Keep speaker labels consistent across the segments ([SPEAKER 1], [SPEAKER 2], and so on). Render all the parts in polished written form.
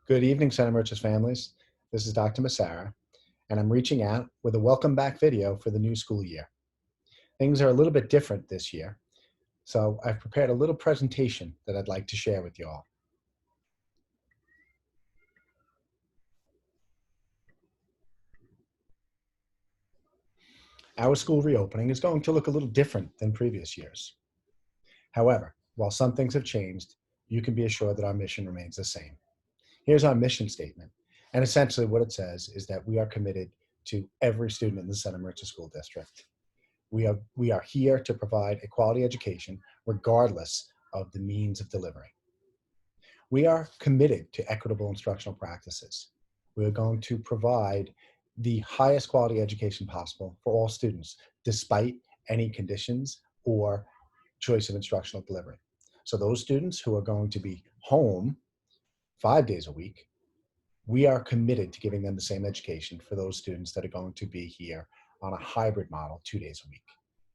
[SPEAKER 1] Good evening, Center Moriches families. This is Dr. Masera, and I'm reaching out with a welcome back video for the new school year. Things are a little bit different this year, so I've prepared a little presentation that I'd like to share with you all. Our school reopening is going to look a little different than previous years. However, while some things have changed, you can be assured that our mission remains the same. Here's our mission statement, and essentially what it says is that we are committed to every student in the Center Moriches School District. We are here to provide a quality education regardless of the means of delivery. We are committed to equitable instructional practices. We are going to provide the highest quality education possible for all students, despite any conditions or choice of instructional delivery. So those students who are going to be home 5 days a week, we are committed to giving them the same education for those students that are going to be here on a hybrid model 2 days a week.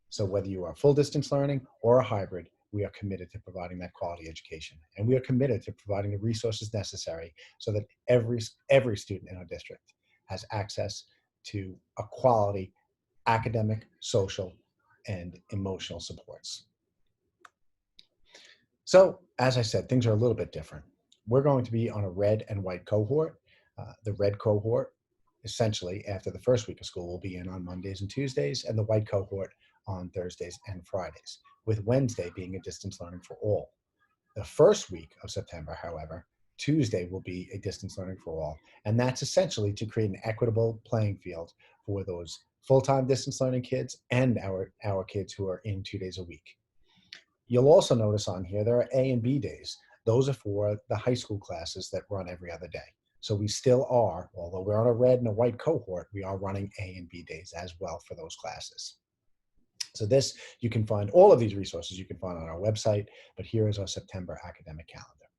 [SPEAKER 1] So whether you are full distance learning or a hybrid, we are committed to providing that quality education. And we are committed to providing the resources necessary so that every student in our district has access to a quality academic, social, and emotional supports. So as I said, things are a little bit different. We're going to be on a red and white cohort. The red cohort, essentially after the first week of school, will be in on Mondays and Tuesdays, and the white cohort on Thursdays and Fridays, with Wednesday being a distance learning for all. The first week of September, however, Tuesday will be a distance learning for all, and that's essentially to create an equitable playing field for those full-time distance learning kids and our kids who are in 2 days a week. You'll also notice on here there are A and B days. Those are for the high school classes that run every other day. So we still are, although we're on a red and a white cohort, we are running A and B days as well for those classes. So this, you can find all of these resources you can find on our website, but here is our September academic calendar.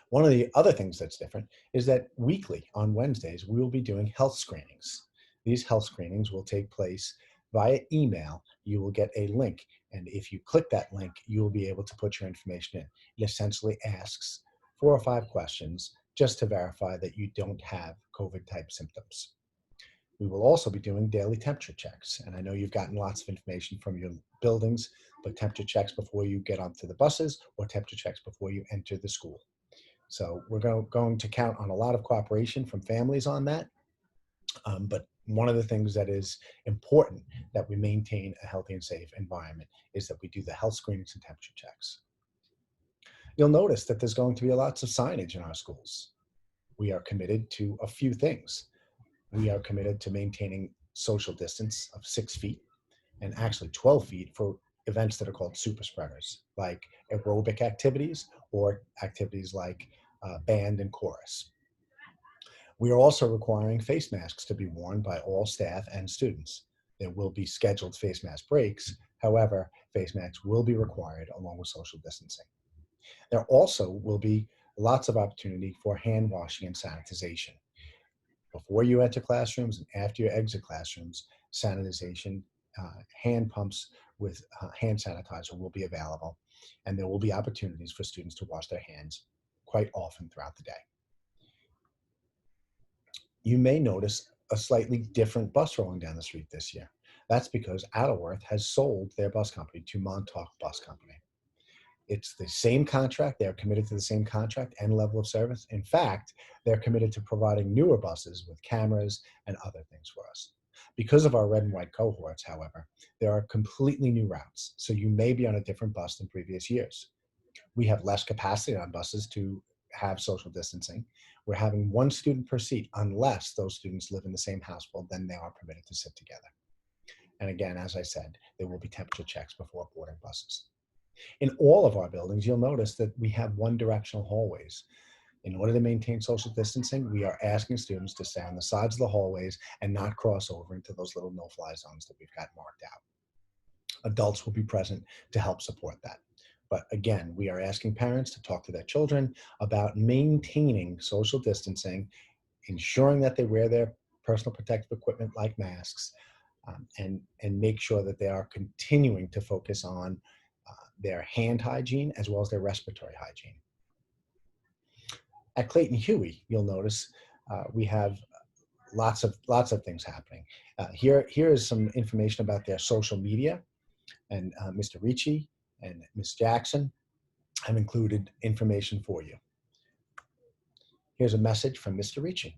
[SPEAKER 1] One of the other things that's different is that weekly on Wednesdays, we will be doing health screenings. These health screenings will take place via email. You will get a link, and if you click that link, you will be able to put your information in. It essentially asks 4 or 5 questions just to verify that you don't have COVID-type symptoms. We will also be doing daily temperature checks. And I know you've gotten lots of information from your buildings, but temperature checks before you get onto the buses or temperature checks before you enter the school. So we're going to count on a lot of cooperation from families on that. But one of the things that is important that we maintain a healthy and safe environment is that we do the health screenings and temperature checks. You'll notice that there's going to be lots of signage in our schools. We are committed to a few things. We are committed to maintaining social distance of 6 feet and actually 12 feet for events that are called super spreaders, like aerobic activities or activities like band and chorus. We are also requiring face masks to be worn by all staff and students. There will be scheduled face mask breaks. However, face masks will be required along with social distancing. There also will be lots of opportunity for hand washing and sanitization. Before you enter classrooms and after you exit classrooms, sanitization, hand pumps with hand sanitizer will be available, and there will be opportunities for students to wash their hands quite often throughout the day. You may notice a slightly different bus rolling down the street this year. That's because Attleworth has sold their bus company to Montauk Bus Company. It's the same contract. They're committed to the same contract and level of service. In fact, they're committed to providing newer buses with cameras and other things for us. Because of our red and white cohorts, however, there are completely new routes. So you may be on a different bus than previous years. We have less capacity on buses to have social distancing. We're having 1 student per seat unless those students live in the same household, then they are permitted to sit together. And again, as I said, there will be temperature checks before boarding buses. In all of our buildings, you'll notice that we have one directional hallways. In order to maintain social distancing, we are asking students to stay on the sides of the hallways and not cross over into those little no-fly zones that we've got marked out. Adults will be present to help support that. But again, we are asking parents to talk to their children about maintaining social distancing, ensuring that they wear their personal protective equipment like masks, and make sure that they are continuing to focus on their hand hygiene as well as their respiratory hygiene. At Clayton Huey, you'll notice we have lots of things happening. Here is some information about their social media, and Mr. Ricci and Ms. Jackson have included information for you. Here's a message from Mr. Ricci.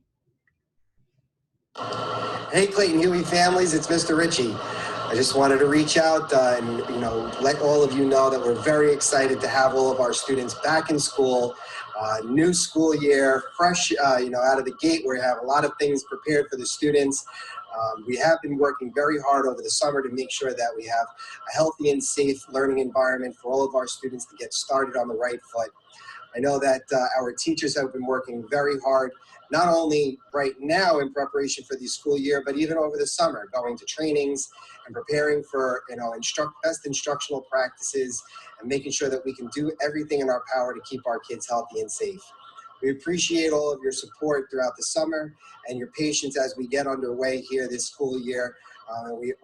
[SPEAKER 2] Hey, Clayton Huey families, it's Mr. Ricci. I just wanted to reach out and let all of you know that we're very excited to have all of our students back in school. New school year, fresh, out of the gate. We have a lot of things prepared for the students. We have been working very hard over the summer to make sure that we have a healthy and safe learning environment for all of our students to get started on the right foot. I know that our teachers have been working very hard, not only right now in preparation for the school year, but even over the summer, going to trainings and preparing for best instructional practices and making sure that we can do everything in our power to keep our kids healthy and safe. We appreciate all of your support throughout the summer and your patience as we get underway here this school year.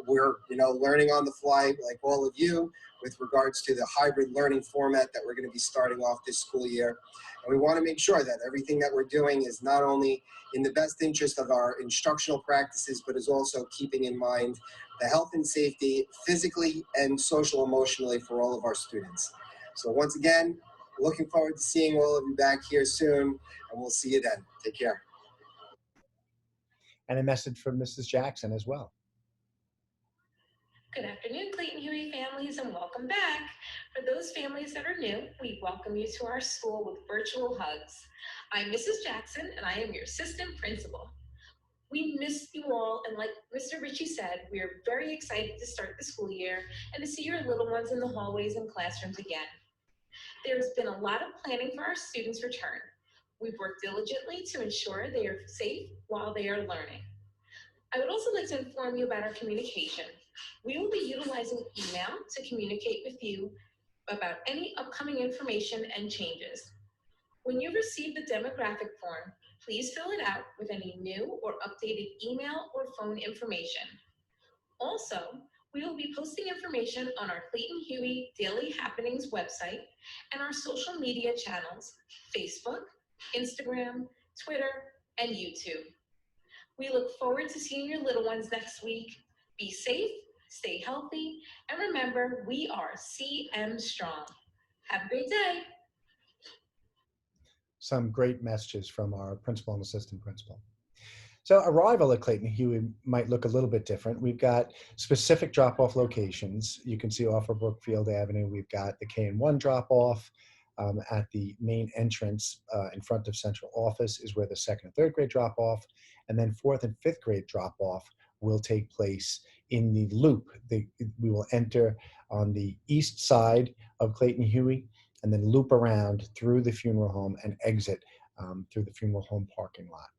[SPEAKER 2] We're learning on the fly like all of you with regards to the hybrid learning format that we're going to be starting off this school year. And we want to make sure that everything that we're doing is not only in the best interest of our instructional practices, but is also keeping in mind the health and safety physically and social emotionally for all of our students. So once again, looking forward to seeing all of you back here soon, and we'll see you then. Take care.
[SPEAKER 1] And a message from Mrs. Jackson as well.
[SPEAKER 3] Good afternoon, Clayton Huey families, and welcome back. For those families that are new, we welcome you to our school with virtual hugs. I'm Mrs. Jackson, and I am your assistant principal. We miss you all, and like Mr. Ricci said, we are very excited to start the school year and to see your little ones in the hallways and classrooms again. There's been a lot of planning for our students' return. We've worked diligently to ensure they are safe while they are learning. I would also like to inform you about our communication. We will be utilizing email to communicate with you about any upcoming information and changes. When you receive the demographic form, please fill it out with any new or updated email or phone information. Also, we will be posting information on our Clayton Huey Daily Happenings website and our social media channels, Facebook, Instagram, Twitter, and YouTube. We look forward to seeing your little ones next week. Be safe, stay healthy, and remember, we are CM Strong. Have a great day.
[SPEAKER 1] Some great messages from our principal and assistant principal. So Arival at Clayton Huey might look a little bit different. We've got specific drop-off locations. You can see off of Brookfield Avenue, we've got the K&1 drop-off. At the main entrance in front of central office is where the 2nd and 3rd grade drop off, and then 4th and 5th grade drop off will take place in the loop. We will enter on the east side of Clayton Huey and then loop around through the funeral home and exit through the funeral home parking lot.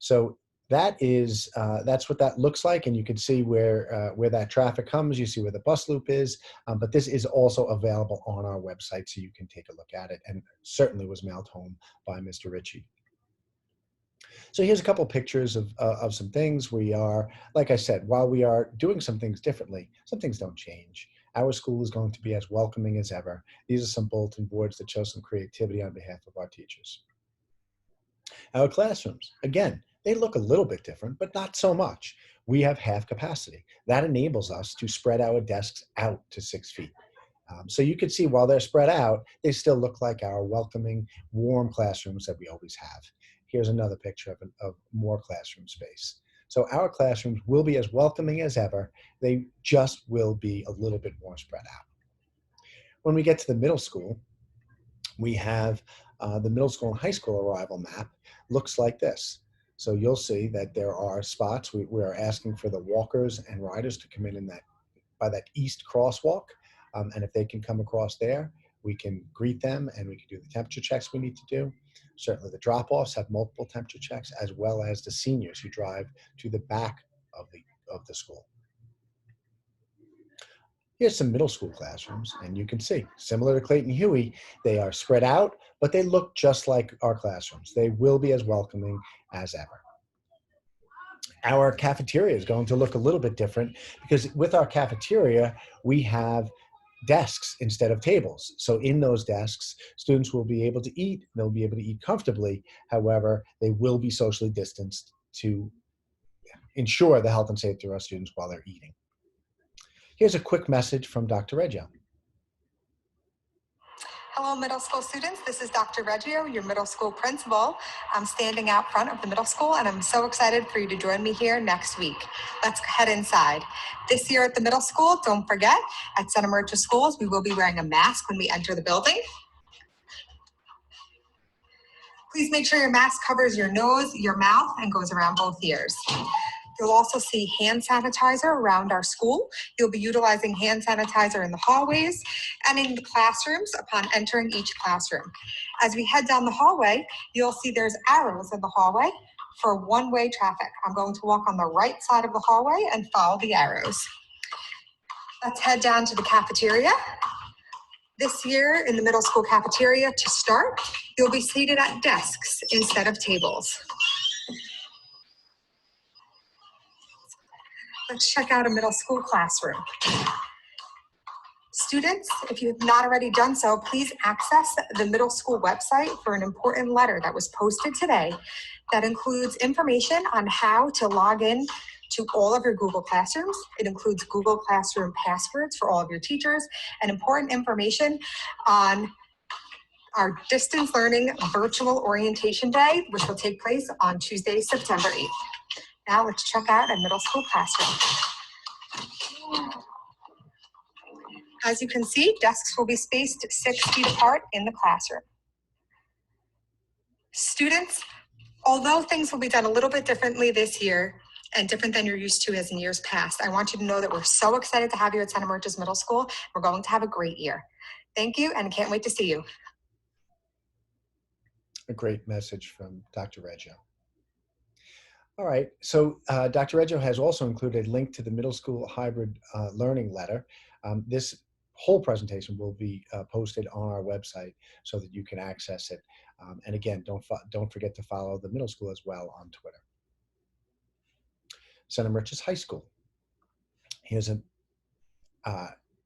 [SPEAKER 1] So that's what that looks like, and you can see where that traffic comes. You see where the bus loop is, but this is also available on our website, so you can take a look at it, and certainly was mailed home by Mr. Ricci. So here's a couple pictures of some things. We are, like I said, while we are doing some things differently, some things don't change. Our school is going to be as welcoming as ever. These are some bulletin boards that show some creativity on behalf of our teachers. Our classrooms, again, they look a little bit different, but not so much. We have half capacity. That enables us to spread our desks out to 6 feet. So you can see while they're spread out, they still look like our welcoming, warm classrooms that we always have. Here's another picture of more classroom space. So our classrooms will be as welcoming as ever. They just will be a little bit more spread out. When we get to the middle school, we have the middle school and high school arrival map looks like this. So you'll see that there are spots. We are asking for the walkers and riders to come in by that east crosswalk. And if they can come across there, we can greet them and we can do the temperature checks we need to do. Certainly the drop-offs have multiple temperature checks, as well as the seniors who drive to the back of the school. Here's some middle school classrooms, and you can see, similar to Clayton Huey, they are spread out, but they look just like our classrooms. They will be as welcoming as ever. Our cafeteria is going to look a little bit different because with our cafeteria, we have desks instead of tables. So in those desks, students will be able to eat. They'll be able to eat comfortably. However, they will be socially distanced to ensure the health and safety of our students while they're eating. Here's a quick message from Dr. Reggio.
[SPEAKER 4] Hello, middle school students. This is Dr. Reggio, your middle school principal. I'm standing out front of the middle school, and I'm so excited for you to join me here next week. Let's head inside. This year at the middle school, don't forget, at Santa Moriches schools, we will be wearing a mask when we enter the building. Please make sure your mask covers your nose, your mouth, and goes around both ears. You'll also see hand sanitizer around our school. You'll be utilizing hand sanitizer in the hallways and in the classrooms upon entering each classroom. As we head down the hallway, you'll see there's arrows in the hallway for one-way traffic. I'm going to walk on the right side of the hallway and follow the arrows. Let's head down to the cafeteria. This year in the middle school cafeteria, to start, you'll be seated at desks instead of tables. Let's check out a middle school classroom. Students, if you have not already done so, please access the middle school website for an important letter that was posted today that includes information on how to log in to all of your Google Classrooms. It includes Google Classroom passwords for all of your teachers and important information on our distance learning virtual orientation day, which will take place on Tuesday, September 8th. Now let's check out a middle school classroom. As you can see, desks will be spaced 6 feet apart in the classroom. Students, although things will be done a little bit differently this year and different than you're used to as in years past, I want you to know that we're so excited to have you at Santa Moriches Middle School. We're going to have a great year. Thank you, and can't wait to see you.
[SPEAKER 1] A great message from Dr. Reggio. All right, so Dr. Reggio has also included a link to the middle school hybrid learning letter. This whole presentation will be posted on our website so that you can access it. And again, don't forget to follow the middle school as well on Twitter. Santa Moriches High School. Here's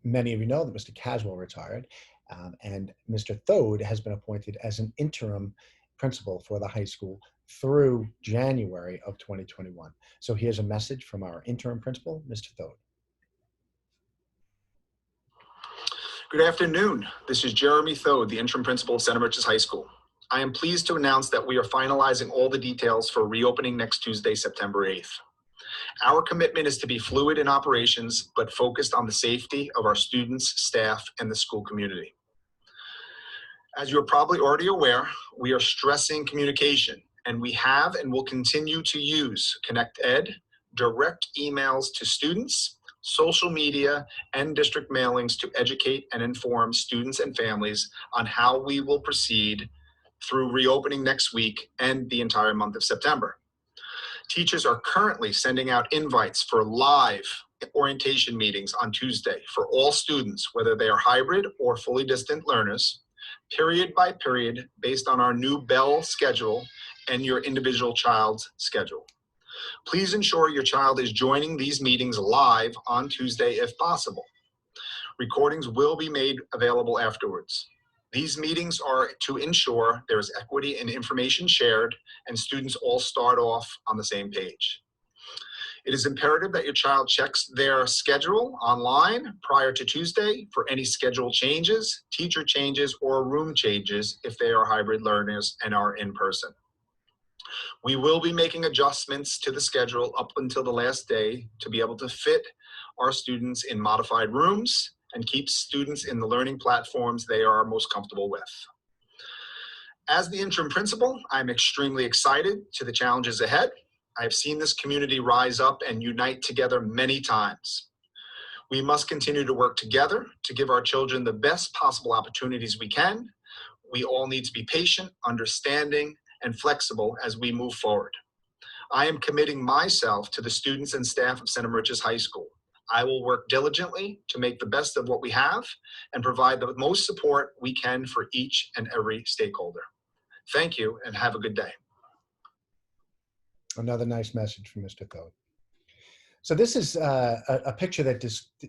[SPEAKER 1] many of you know that Mr. Caswell retired, and Mr. Thode has been appointed as an interim principal for the high school through January of 2021. So here's a message from our interim principal, Mr. Thode.
[SPEAKER 5] Good afternoon. This is Jeremy Thode, the interim principal of Santa Moriches High School. I am pleased to announce that we are finalizing all the details for reopening next Tuesday, September 8th. Our commitment is to be fluid in operations, but focused on the safety of our students, staff, and the school community. As you're probably already aware, we are stressing communication, and we have and will continue to use Connect Ed, direct emails to students, social media, and district mailings to educate and inform students and families on how we will proceed through reopening next week and the entire month of September. Teachers are currently sending out invites for live orientation meetings on Tuesday for all students, whether they are hybrid or fully distant learners, period by period, based on our new Bell schedule and your individual child's schedule. Please ensure your child is joining these meetings live on Tuesday if possible. Recordings will be made available afterwards. These meetings are to ensure there is equity in information shared and students all start off on the same page. It is imperative that your child checks their schedule online prior to Tuesday for any schedule changes, teacher changes, or room changes if they are hybrid learners and are in person. We will be making adjustments to the schedule up until the last day to be able to fit our students in modified rooms and keep students in the learning platforms they are most comfortable with. As the interim principal, I'm extremely excited to the challenges ahead. I have seen this community rise up and unite together many times. We must continue to work together to give our children the best possible opportunities we can. We all need to be patient, understanding, and flexible as we move forward. I am committing myself to the students and staff of Santa Moriches High School. I will work diligently to make the best of what we have and provide the most support we can for each and every stakeholder. Thank you and have a good day.
[SPEAKER 1] Another nice message from Mr. Thode. So this is a picture that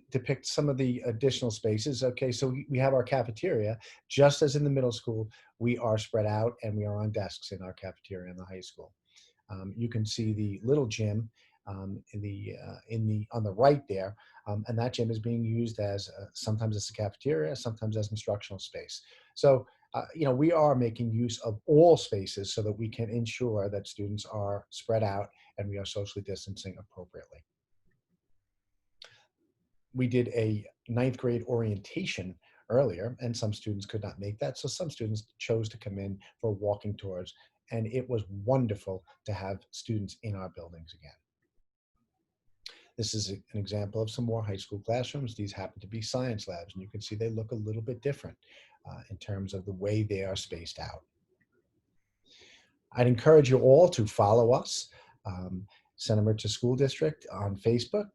[SPEAKER 1] depicts some of the additional spaces. Okay, so we have our cafeteria. Just as in the middle school, we are spread out and we are on desks in our cafeteria in the high school. You can see the little gym on the right there, and that gym is being used as sometimes as a cafeteria, sometimes as instructional space. So we are making use of all spaces so that we can ensure that students are spread out and we are socially distancing appropriately. We did a ninth grade orientation earlier, and some students could not make that. So some students chose to come in for walking tours, and it was wonderful to have students in our buildings again. This is an example of some more high school classrooms. These happen to be science labs, and you can see they look a little bit different in terms of the way they are spaced out. I'd encourage you all to follow us, Santa Maria School District on Facebook.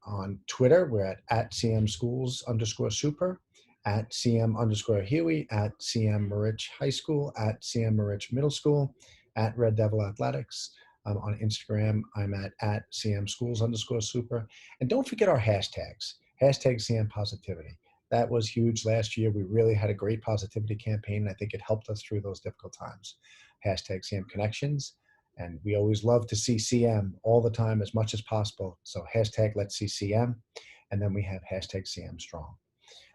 [SPEAKER 1] On Twitter, we're at CM_Schools_Super, at CM_Huey, at CM Moriches High School, at CM Moriches Middle School, at Red Devil Athletics. On Instagram, I'm at CM_Schools_Super. And don't forget our hashtags, hashtag CM Positivity. That was huge last year. We really had a great positivity campaign. I think it helped us through those difficult times. Hashtag CM Connections. And we always love to see CM all the time as much as possible. So hashtag Let's See CM. And then we have hashtag CM Strong.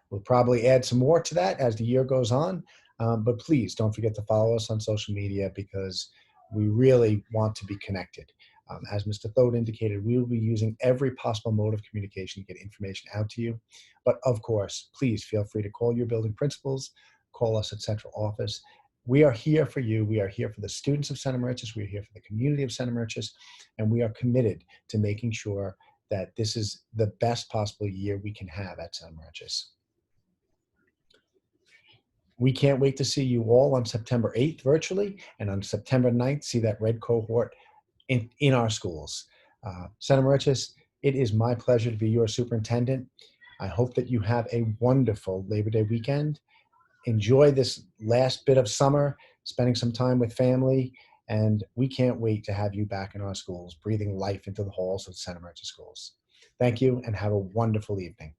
[SPEAKER 1] We'll probably add some more to that as the year goes on. But please don't forget to follow us on social media because we really want to be connected. As Mr. Thode indicated, we will be using every possible mode of communication to get information out to you. But of course, please feel free to call your building principals, call us at central office. We are here for you. We are here for the students of Santa Moriches. We are here for the community of Santa Moriches. And we are committed to making sure that this is the best possible year we can have at Santa Moriches. We can't wait to see you all on September 8th virtually, and on September 9th, see that red cohort in our schools. Santa Moriches, it is my pleasure to be your superintendent. I hope that you have a wonderful Labor Day weekend. Enjoy this last bit of summer, spending some time with family, and we can't wait to have you back in our schools, breathing life into the halls of Santa Maria schools. Thank you, and have a wonderful evening.